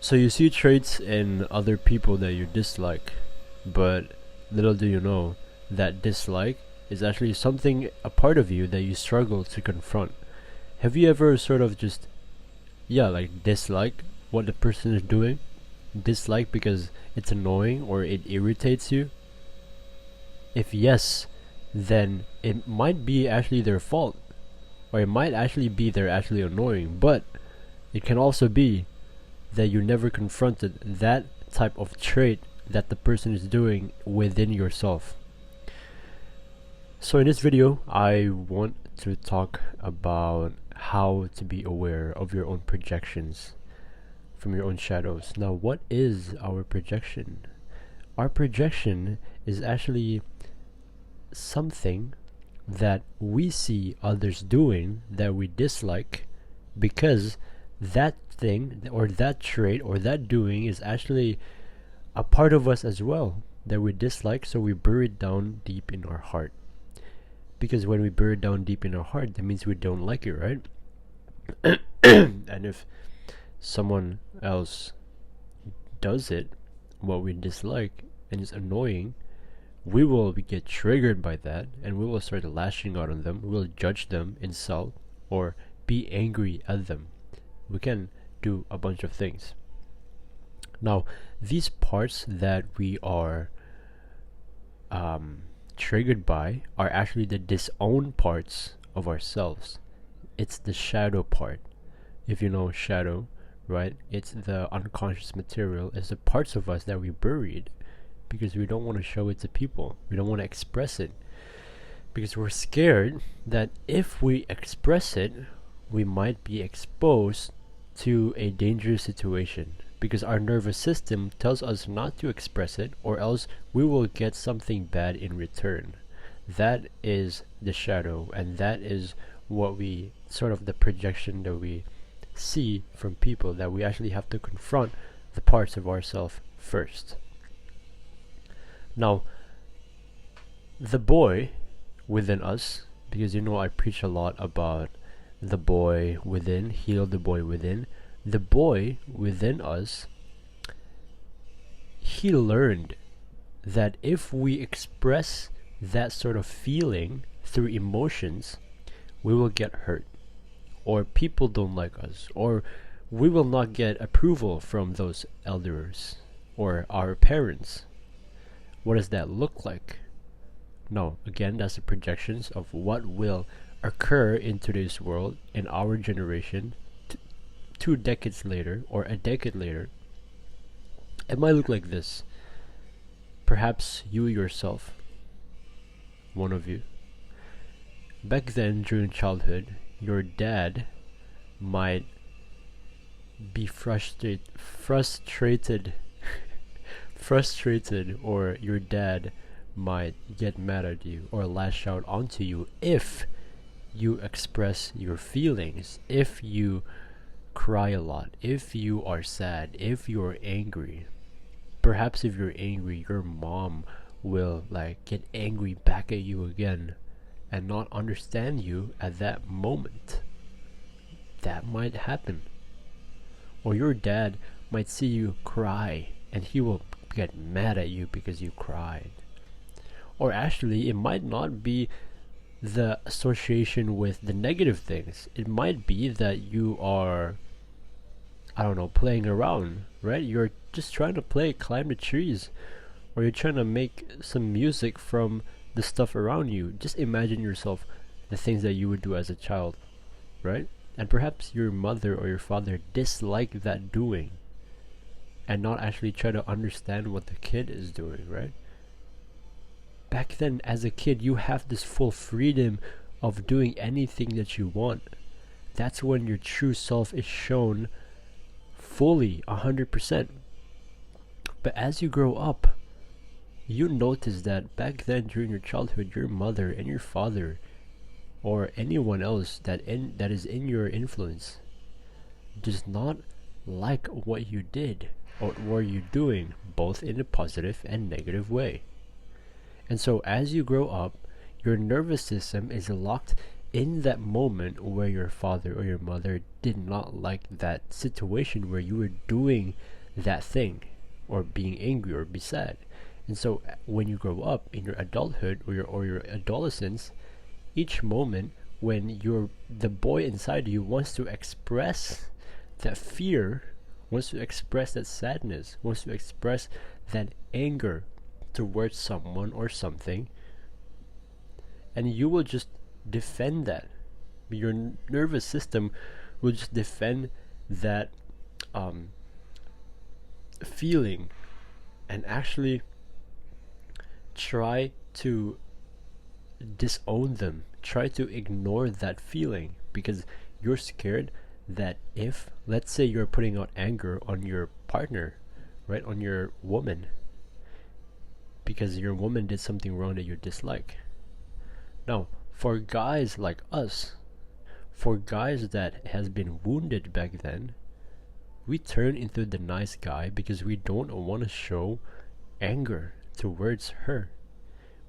So you see traits in other people that you dislike, but little do you know that dislike is actually something, a part of you that you struggle to confront. Have you ever sort of just, yeah, like dislike what the person is doing? Dislike because it's annoying or it irritates you? If yes, then it might be actually their fault, or it might actually be they're actually annoying, but it can also be that you never confronted that type of trait that the person is doing within yourself. So in this video, I want to talk about how to be aware of your own projections from your own shadows. Now, what is our projection? Our projection is actually something that we see others doing that we dislike, because that thing or that trait or that doing is actually a part of us as well that we dislike, so we bury it down deep in our heart. Because when we bury it down deep in our heart, that means we don't like it, right? And if someone else does it, what we dislike, and it's annoying, we will get triggered by that, and we will start lashing out on them. We will judge them, insult, or be angry at them. We can do a bunch of things. Now, these parts that we are triggered by are actually the disowned parts of ourselves. It's the shadow part. If you know shadow, right? It's the unconscious material. It's the parts of us that we buried because we don't want to show it to people. We don't want to express it because we're scared that if we express it, we might be exposed to a dangerous situation, because our nervous system tells us not to express it, or else we will get something bad in return. That is the shadow, and that is what we sort of the projection that we see from people, that we actually have to confront the parts of ourselves first. Now, the boy within us, because I preach a lot about the boy within, heal the boy within. The boy within us, he learned that if we express that sort of feeling through emotions, we will get hurt, or people don't like us, or we will not get approval from those elders or our parents. What does that look like? No, again, that's the projections of what will occur in today's world, in our generation, 2 decades later or a decade later. It might look like this. Perhaps you yourself, one of you, back then during childhood, your dad might be frustrated, or your dad might get mad at you or lash out onto you if you express your feelings, if you cry a lot, if you are sad, if you're angry. Perhaps if you're angry, your mom will get angry back at you again and not understand you at that moment. That might happen. Or your dad might see you cry and he will get mad at you because you cried. Or actually, it might not be the association with the negative things. It might be that you are, playing around, right? You're just trying to climb the trees, or you're trying to make some music from the stuff around you. Just imagine yourself, the things that you would do as a child, right? And perhaps your mother or your father dislike that doing and not actually try to understand what the kid is doing, right? Back then, as a kid, you have this full freedom of doing anything that you want. That's when your true self is shown fully, 100%. But as you grow up, you notice that back then during your childhood, your mother and your father, or anyone else that is in your influence, does not like what you did or what you're doing, both in a positive and negative way. And so as you grow up, your nervous system is locked in that moment where your father or your mother did not like that situation where you were doing that thing, or being angry or be sad. And so when you grow up in your adulthood or your adolescence, each moment when the boy inside you wants to express that fear, wants to express that sadness, wants to express that anger towards someone or something, and you will just defend that. Your nervous system will just defend that feeling and actually try to disown them, try to ignore that feeling, because you're scared that if, let's say, you're putting out anger on your partner, right, on your woman, because your woman did something wrong that you dislike. Now, for guys like us, for guys that has been wounded back then, we turn into the nice guy because we don't want to show anger towards her.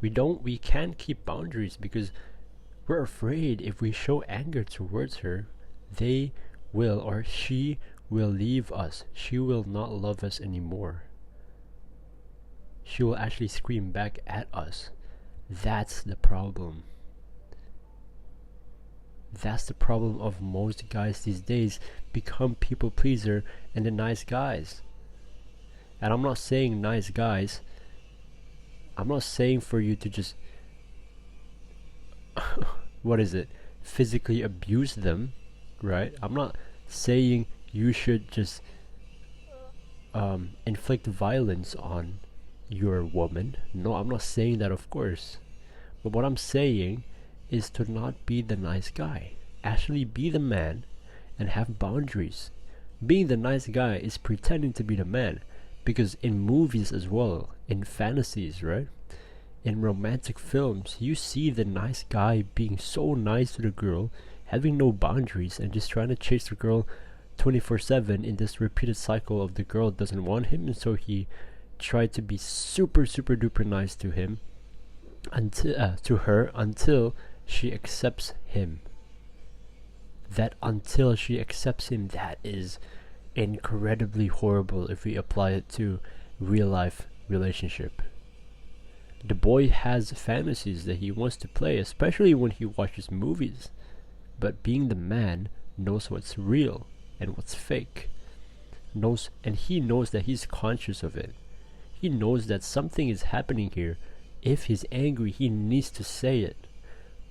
We can't keep boundaries because we're afraid if we show anger towards her, they will, or she will leave us. She will not love us anymore. She will actually scream back at us. That's the problem. That's the problem of most guys these days, become people pleaser and the nice guys. And I'm not saying nice guys, I'm not saying for you to just physically abuse them, right? I'm not saying you should just inflict violence on your woman. No, I'm not saying that, of course. But what I'm saying is to not be the nice guy. Actually be the man and have boundaries. Being the nice guy is pretending to be the man, because in movies as well, in fantasies, right? In romantic films, you see the nice guy being so nice to the girl, having no boundaries and just trying to chase the girl 24/7 in this repeated cycle of the girl doesn't want him, and so he tried to be super duper nice to him, to her, until she accepts him. That until she accepts him, that is incredibly horrible if we apply it to real life relationship. The boy has fantasies that he wants to play, especially when he watches movies, but being the man knows what's real and what's fake. And he knows that he's conscious of it. He knows that something is happening here. If he's angry, he needs to say it.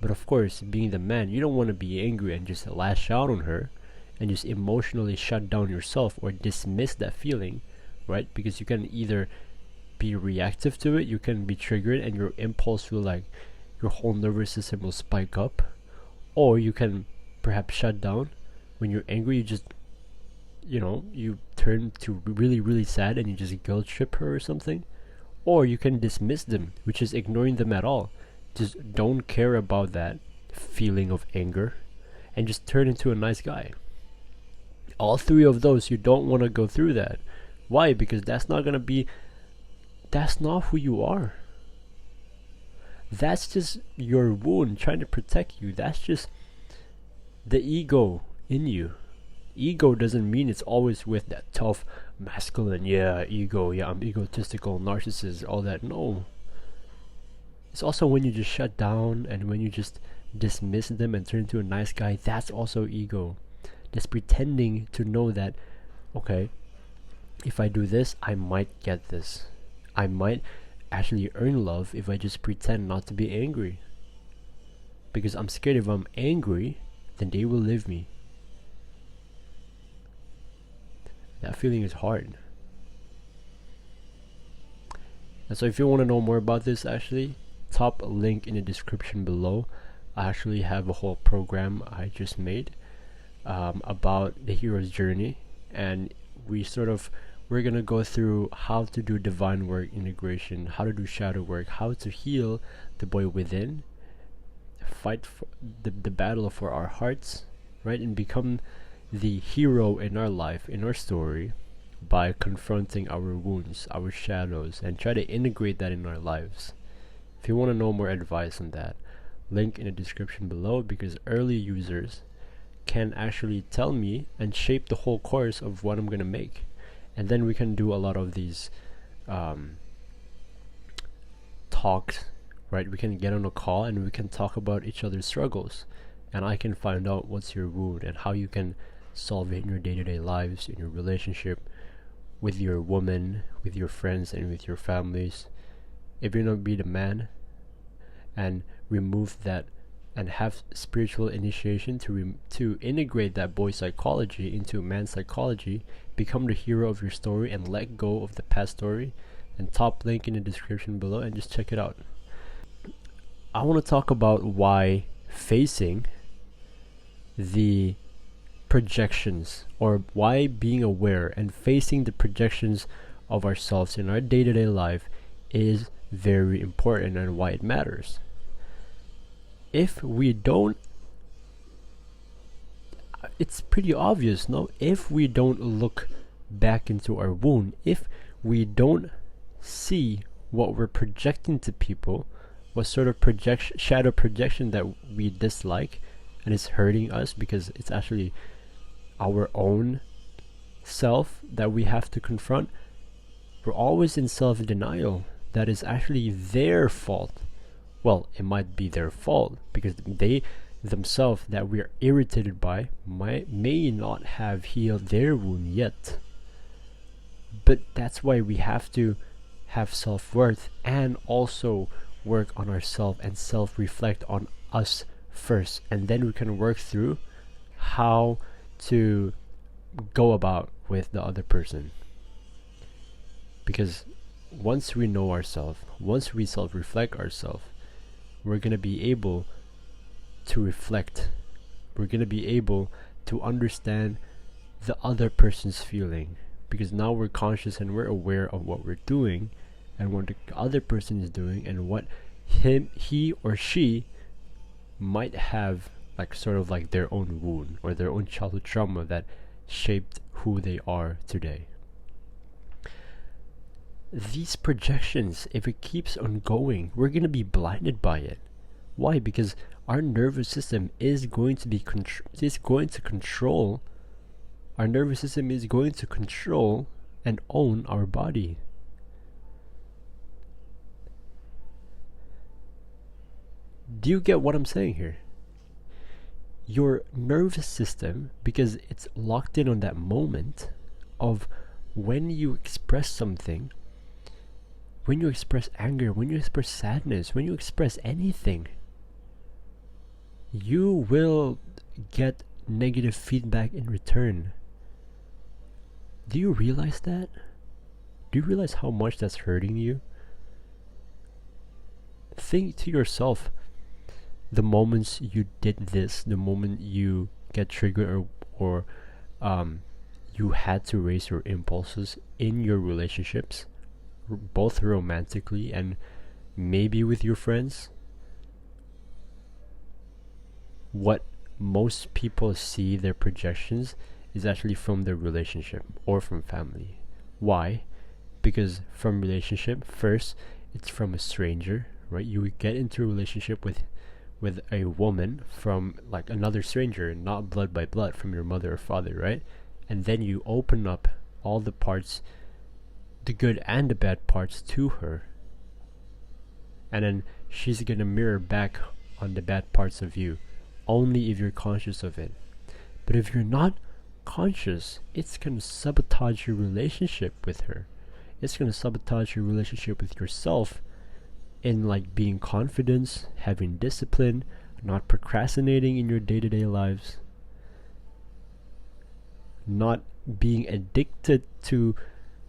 But of course, being the man, you don't want to be angry and just lash out on her and just emotionally shut down yourself or dismiss that feeling, right? Because you can either be reactive to it, you can be triggered and your impulse will, like, your whole nervous system will spike up, or you can perhaps shut down. When you're angry, you just, you turn to really sad and you just guilt trip her or something. Or you can dismiss them, which is ignoring them at all. Just don't care about that feeling of anger and just turn into a nice guy. All three of those, you don't want to go through that. Why? Because that's not who you are. That's just your wound trying to protect you. That's just the ego in you. Ego doesn't mean it's always with that tough masculine, ego, I'm egotistical, narcissist, all that. No. It's also when you just shut down and when you just dismiss them and turn into a nice guy. That's also ego. Just pretending to know that, okay, if I do this, I might get this. I might actually earn love if I just pretend not to be angry. Because I'm scared if I'm angry, then they will leave me. That feeling is hard. And so if you want to know more about this, actually, top link in the description below. I actually have a whole program I just made about the hero's journey, and we're gonna go through how to do divine work integration, how to do shadow work, how to heal the boy within, fight for the battle for our hearts, right, and become the hero in our life, in our story, by confronting our wounds, our shadows, and try to integrate that in our lives. If you want to know more advice on that, link in the description below, because early users can actually tell me and shape the whole course of what I'm going to make. And then we can do a lot of these um, talks, right? We can get on a call and we can talk about each other's struggles, and I can find out what's your wound and how you can solve it in your day-to-day lives, in your relationship with your woman, with your friends, and with your families. If you're not be the man and remove that and have spiritual initiation to integrate that boy psychology into man psychology, become the hero of your story and let go of the past story, and top link in the description below and just check it out. I want to talk about why facing the projections, or why being aware and facing the projections of ourselves in our day-to-day life is very important, and why it matters. If we don't, it's pretty obvious, no? If we don't look back into our wound, if we don't see what we're projecting to people, what sort of shadow projection that we dislike and it's hurting us because it's actually our own self that we have to confront, we're always in self-denial that is actually their fault. Well, it might be their fault because they themselves that we are irritated by may not have healed their wound yet. But that's why we have to have self-worth and also work on ourselves and self-reflect on us first, and then we can work through how to go about with the other person. Because once we know ourselves, once we self-reflect ourselves, we're going to be able to reflect. We're going to be able to understand the other person's feeling, because now we're conscious and we're aware of what we're doing and what the other person is doing and what he or she might have, like sort of like their own wound or their own childhood trauma that shaped who they are today. These projections, if it keeps on going, we're going to be blinded by it. Why? Because our nervous system is going to be control. Our nervous system is going to control and own our body. Do you get what I'm saying here? Your nervous system, because it's locked in on that moment of when you express something, when you express anger, when you express sadness, when you express anything, you will get negative feedback in return. Do you realize that? Do you realize how much that's hurting you? Think to yourself, the moments you did this, the moment you get triggered or you had to raise your impulses in your relationships, both romantically and maybe with your friends, what most people see their projections is actually from their relationship or from family. Why? Because from relationship, first, it's from a stranger, right? You get into a relationship with a woman from like another stranger, not blood by blood, from your mother or father, right? And then you open up all the parts, the good and the bad parts, to her, and then she's gonna mirror back on the bad parts of you, only if you're conscious of it. But if you're not conscious, it's gonna sabotage your relationship with her. It's gonna sabotage your relationship with yourself, in like being confident, having discipline, not procrastinating in your day-to-day lives, not being addicted to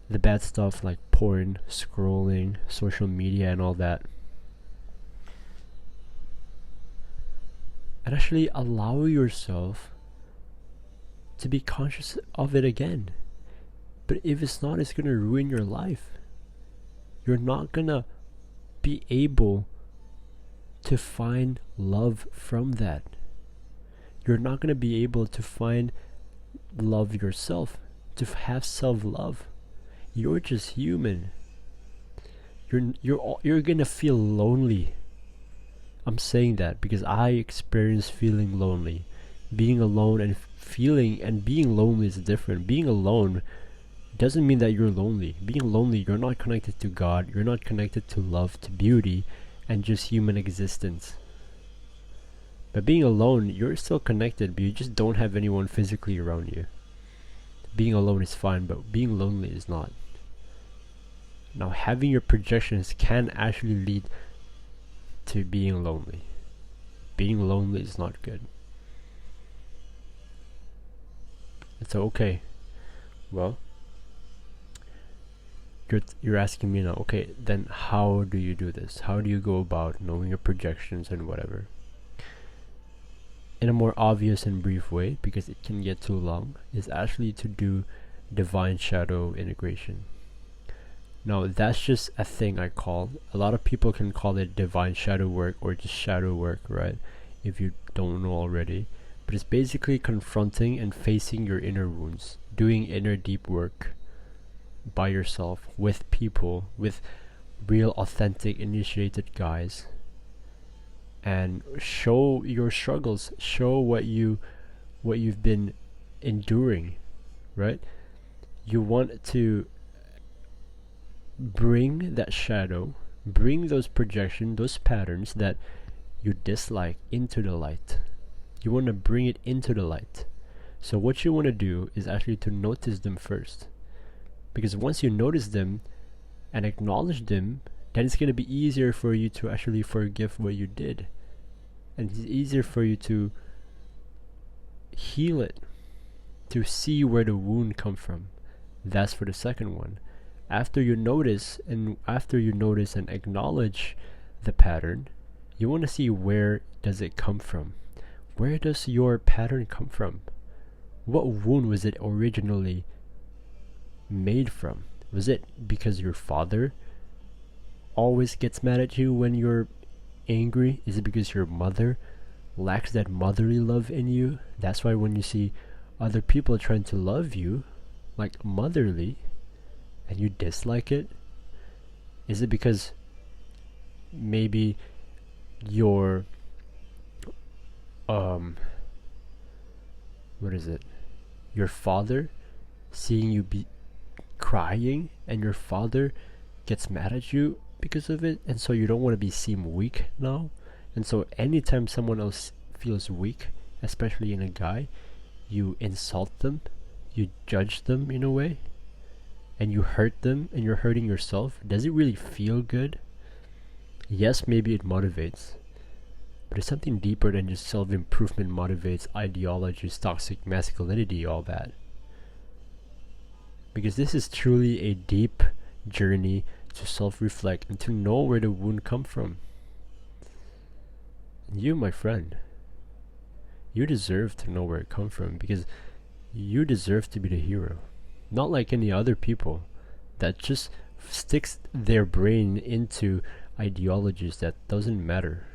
the bad stuff like porn, scrolling, social media, and all that. And actually allow yourself to be conscious of it again. But if it's not, it's gonna ruin your life. You're not gonna be able to find love from that. You're not gonna be able to find love yourself, to have self-love. You're just human. You're gonna feel lonely. I'm saying that because I experienced feeling lonely. Being alone and feeling and being lonely is different. Being alone doesn't mean that you're lonely. Being lonely, you're not connected to God, you're not connected to love, to beauty, and just human existence. But being alone, you're still connected, but you just don't have anyone physically around you. Being alone is fine, but being lonely is not. Now, having your projections can actually lead to being lonely. Being lonely is not good. It's okay. Well, you're asking me now, okay, then how do you do this? How do you go about knowing your projections and whatever? In a more obvious and brief way, because it can get too long, is actually to do divine shadow integration. Now, that's just a thing I call. A lot of people can call it divine shadow work or just shadow work, right? If you don't know already. But it's basically confronting and facing your inner wounds, doing inner deep work by yourself, with people, with real authentic initiated guys, and show your struggles, show what you've been enduring, right? You want to bring that shadow, bring those projections, those patterns that you dislike into the light. You want to bring it into the light. So what you want to do is actually to notice them first. Because once you notice them and acknowledge them, then it's going to be easier for you to actually forgive what you did. And it's easier for you to heal it, to see where the wound come from. That's for the second one. After you notice and acknowledge the pattern, you want to see where does it come from. Where does your pattern come from? What wound was it originally made from? Was it because your father always gets mad at you when you're angry? Is it because your mother lacks that motherly love in you? That's why when you see other people trying to love you like motherly and you dislike it, is it because maybe your your father seeing you be crying and your father gets mad at you because of it, and so you don't want to be seen weak now, and so anytime someone else feels weak, especially in a guy, you insult them, you judge them in a way, and you hurt them, and you're hurting yourself. Does it really feel good? Yes, maybe it motivates, but it's something deeper than just self-improvement motivates, ideologies, toxic masculinity, all that. Because this is truly a deep journey to self-reflect and to know where the wound come from. And you, my friend, you deserve to know where it come from, because you deserve to be the hero. Not like any other people that just sticks their brain into ideologies that doesn't matter.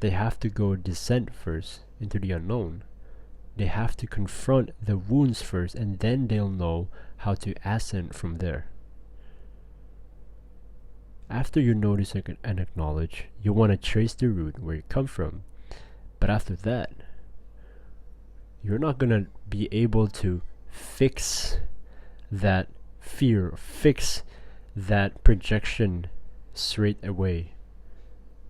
They have to go descent first into the unknown. They have to confront the wounds first, and then they'll know how to ascend from there. After you notice and acknowledge, you want to trace the root where you come from. But after that, you're not going to be able to fix that fear, fix that projection straight away.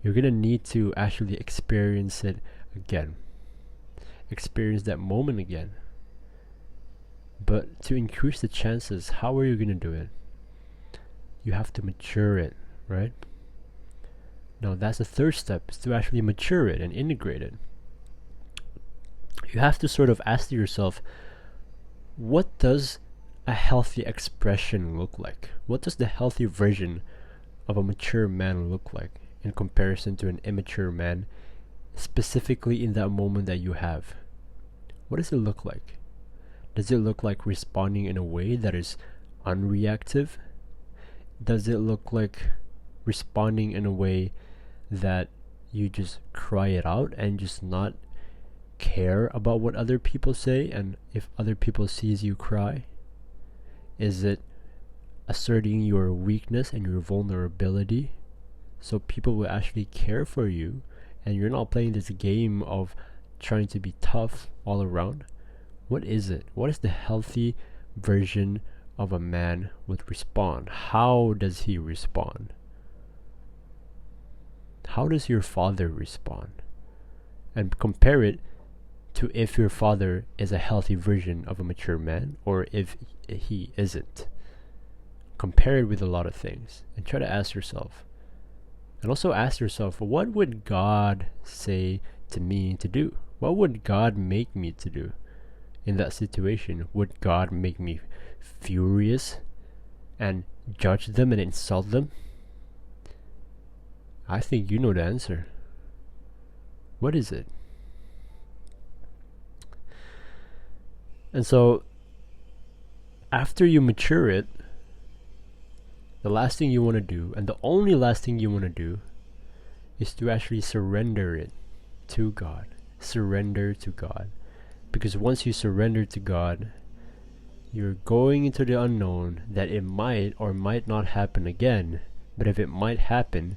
You're going to need to actually experience it again. Experience that moment again. But to increase the chances, how are you going to do it? You have to mature it, right? Now that's the third step, is to actually mature it and integrate it. You have to sort of ask yourself, what does a healthy expression look like? What does the healthy version of a mature man look like in comparison to an immature man, specifically in that moment that you have? What does it look like? Does it look like responding in a way that is unreactive? Does it look like responding in a way that you just cry it out and just not care about what other people say, and if other people sees you cry? Is it asserting your weakness and your vulnerability so people will actually care for you, and you're not playing this game of trying to be tough all around? What is it? What is the healthy version of a man would respond? How does he respond? How does your father respond? And compare it to if your father is a healthy version of a mature man or if he isn't. Compare it with a lot of things and try to ask yourself. And also ask yourself, what would God say to me to do? What would God make me to do in that situation? Would God make me furious and judge them and insult them? I think you know the answer. What is it? And so, after you mature it, the last thing you want to do, and the only last thing you want to do, is to actually surrender it to God. Surrender to God. Because once you surrender to God, you're going into the unknown that it might or might not happen again. But if it might happen,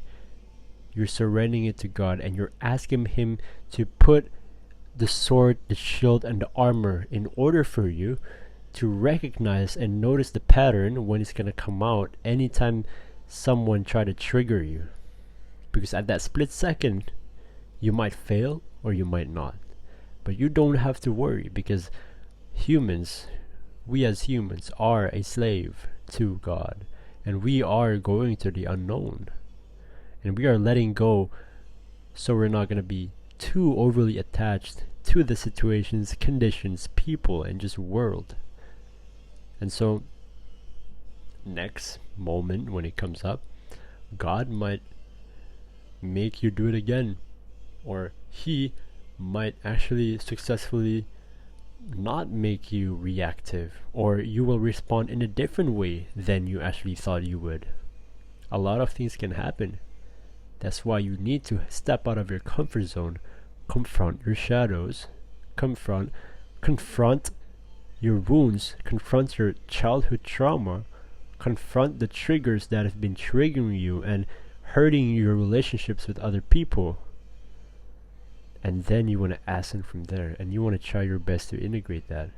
you're surrendering it to God and you're asking Him to put the sword, the shield, and the armor in order for you to recognize and notice the pattern when it's going to come out anytime someone try to trigger you. Because at that split second, you might fail or you might not. But you don't have to worry because we as humans are a slave to God. And we are going to the unknown. And we are letting go so we're not going to be too overly attached to the situations, conditions, people, and just world. And so, next moment when it comes up, God might make you do it again. Or He might actually successfully not make you reactive. Or you will respond in a different way than you actually thought you would. A lot of things can happen. That's why you need to step out of your comfort zone, confront your shadows, confront your wounds, confront your childhood trauma, confront the triggers that have been triggering you and hurting your relationships with other people. And then you want to ascend from there, and you want to try your best to integrate that.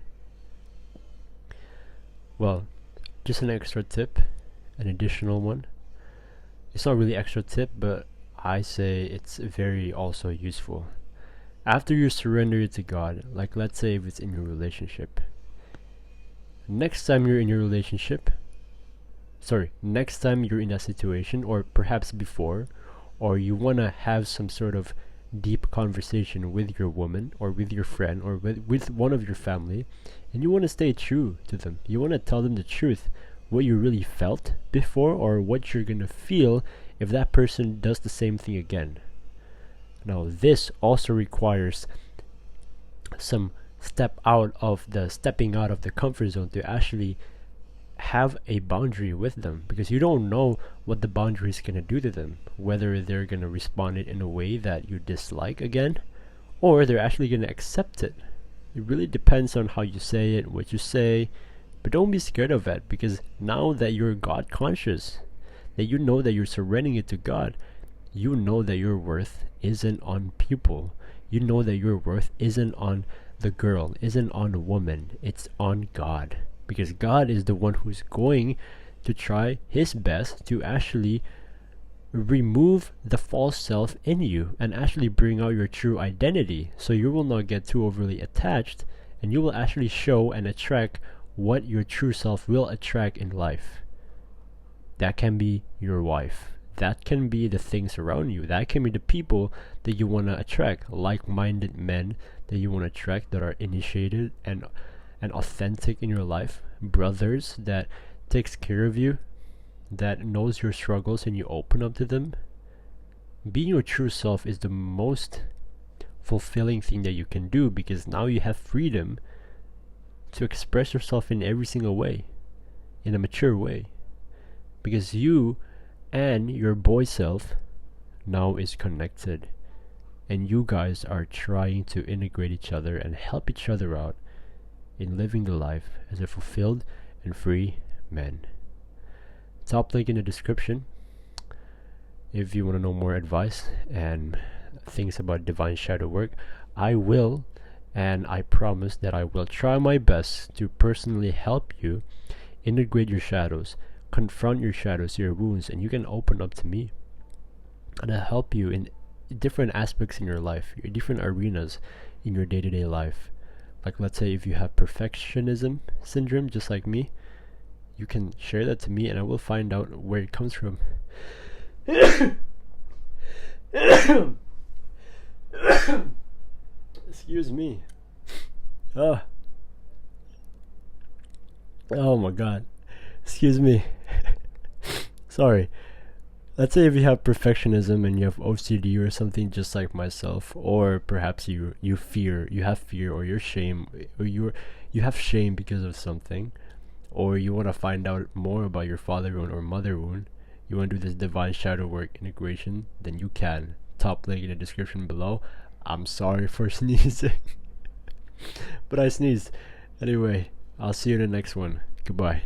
Well, just an extra tip, an additional one. It's not really extra tip, but I say it's very also useful. After you surrender it to God, like let's say if it's in your relationship, next time you're in that situation, or perhaps before, or you want to have some sort of deep conversation with your woman, or with your friend, or with one of your family, and you want to stay true to them. You want to tell them the truth, what you really felt before, or what you're going to feel if that person does the same thing again. Now, this also requires some stepping out of the comfort zone to actually have a boundary with them, because you don't know what the boundary is going to do to them, whether they're going to respond it in a way that you dislike again, or they're actually going to accept it. It really depends on how you say it, what you say, but don't be scared of it, because now that you're God conscious, that you know that you're surrendering it to God, you know that your worth isn't on people. You know that your worth isn't on the girl, isn't on the woman, it's on God. Because God is the one who's going to try His best to actually remove the false self in you and actually bring out your true identity, so you will not get too overly attached, and you will actually show and attract what your true self will attract in life. That can be your wife. That can be the things around you. That can be the people that you want to attract, like-minded men that you want to attract that are initiated and authentic in your life, brothers that takes care of you, that knows your struggles and you open up to them. Being your true self is the most fulfilling thing that you can do, because now you have freedom to express yourself in every single way, in a mature way, because you and your boy self now is connected, and you guys are trying to integrate each other and help each other out in living the life as a fulfilled and free man. Top link in the description if you want to know more advice and things about divine shadow work. I will and I promise that I will try my best to personally help you integrate your shadows, confront your shadows, your wounds, and you can open up to me. And I'll help you in different aspects in your life, your different arenas in your day-to-day life. Like, let's say if you have perfectionism syndrome, just like me, you can share that to me and I will find out where it comes from. Excuse me. Oh. Oh my god. Excuse me. Sorry. Let's say if you have perfectionism and you have OCD or something just like myself, or perhaps you have fear, or you have shame because of something, or you want to find out more about your father wound or mother wound, you want to do this divine shadow work integration, then you can. Top link in the description below. I'm sorry for sneezing. But I sneezed. Anyway, I'll see you in the next one. Goodbye.